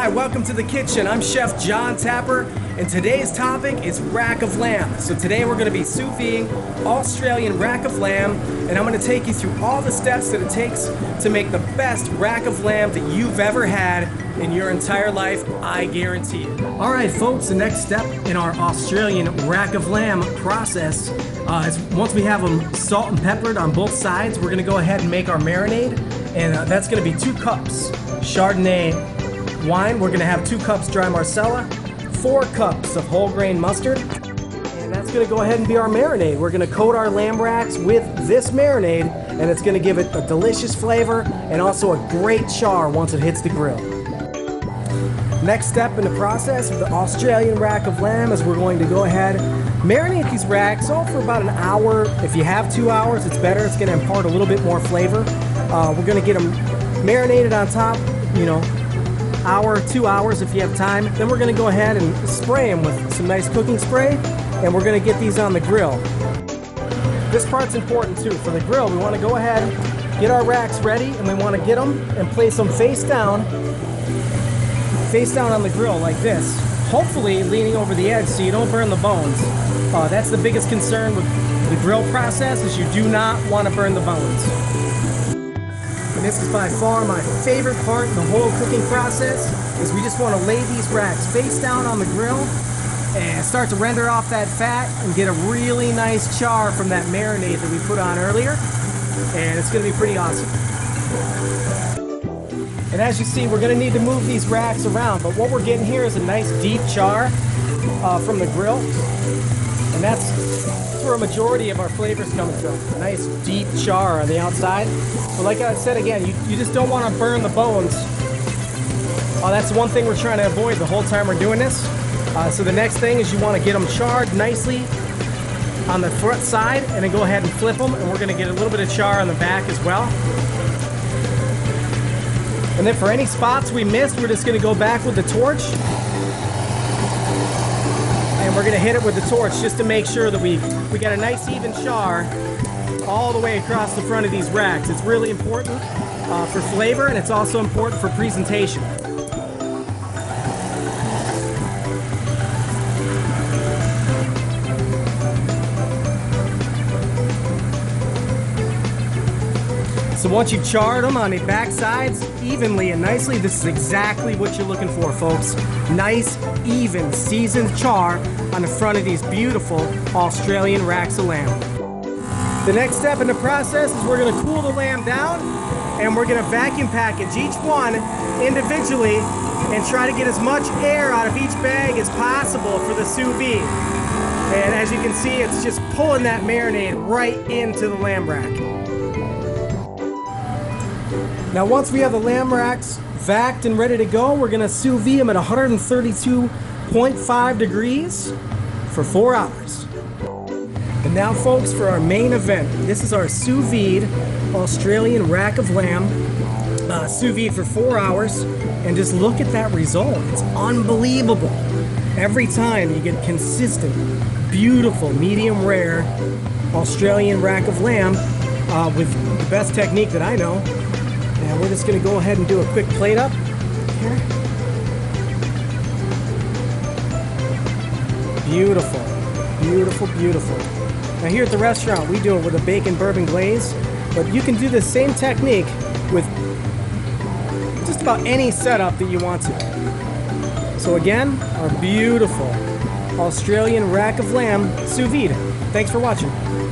Hi, welcome to the kitchen. I'm Chef John Tapper, and today's topic is rack of lamb. So today we're going to be sous videing Australian rack of lamb, and I'm going to take you through all the steps that it takes to make the best rack of lamb that you've ever had in your entire life, I guarantee it. All right, folks, the next step in our Australian rack of lamb process is once we have them salt and peppered on both sides, we're going to go ahead and make our marinade, and that's going to be 2 cups Chardonnay wine. We're going to have 2 cups dry Marsala, 4 cups of whole grain mustard, and that's going to go ahead and be our marinade. We're going to coat our lamb racks with this marinade, and it's going to give it a delicious flavor and also a great char once it hits the grill. Next step in the process of the Australian rack of lamb is we're going to go ahead, marinate these racks all for about an hour. If you have 2 hours, it's better. It's going to impart a little bit more flavor. We're going to get them marinated on top, hour, 2 hours if you have time. Then we're going to go ahead and spray them with some nice cooking spray, and we're going to get these on the grill. This part's important too. For the grill, we want to go ahead, get our racks ready, and we want to get them and place them face down on the grill like this, hopefully leaning over the edge so you don't burn the bones. That's the biggest concern with the grill process, is you do not want to burn the bones. And this is by far my favorite part in the whole cooking process, is we just want to lay these racks face down on the grill and start to render off that fat and get a really nice char from that marinade that we put on earlier, and it's going to be pretty awesome. And as you see, we're going to need to move these racks around, but what we're getting here is a nice deep char from the grill, and that's where a majority of our flavors coming from. A nice deep char on the outside. But like I said again, you just don't want to burn the bones. That's one thing we're trying to avoid the whole time we're doing this. So the next thing is you want to get them charred nicely on the front side, and then go ahead and flip them, and we're going to get a little bit of char on the back as well. And then for any spots we missed, we're just going to go back with the torch, and we're going to hit it with the torch just to make sure that we got a nice even char all the way across the front of these racks. It's really important for flavor, and it's also important for presentation. So once you've charred them on the back sides evenly and nicely, this is exactly what you're looking for, folks. Nice, even, seasoned char on the front of these beautiful Australian racks of lamb. The next step in the process is we're going to cool the lamb down, and we're going to vacuum package each one individually and try to get as much air out of each bag as possible for the sous vide. And as you can see, it's just pulling that marinade right into the lamb rack. Now once we have the lamb racks vacked and ready to go, we're going to sous vide them at 132.5 degrees for 4 hours. And now folks, for our main event, this is our sous vide Australian rack of lamb, sous vide for 4 hours, and just look at that result. It's unbelievable. Every time you get consistent, beautiful, medium rare Australian rack of lamb with the best technique that I know. And we're just going to go ahead and do a quick plate up here. Beautiful, beautiful, beautiful. Now here at the restaurant, we do it with a bacon bourbon glaze, but you can do the same technique with just about any setup that you want to. So again, our beautiful Australian rack of lamb sous vide. Thanks for watching.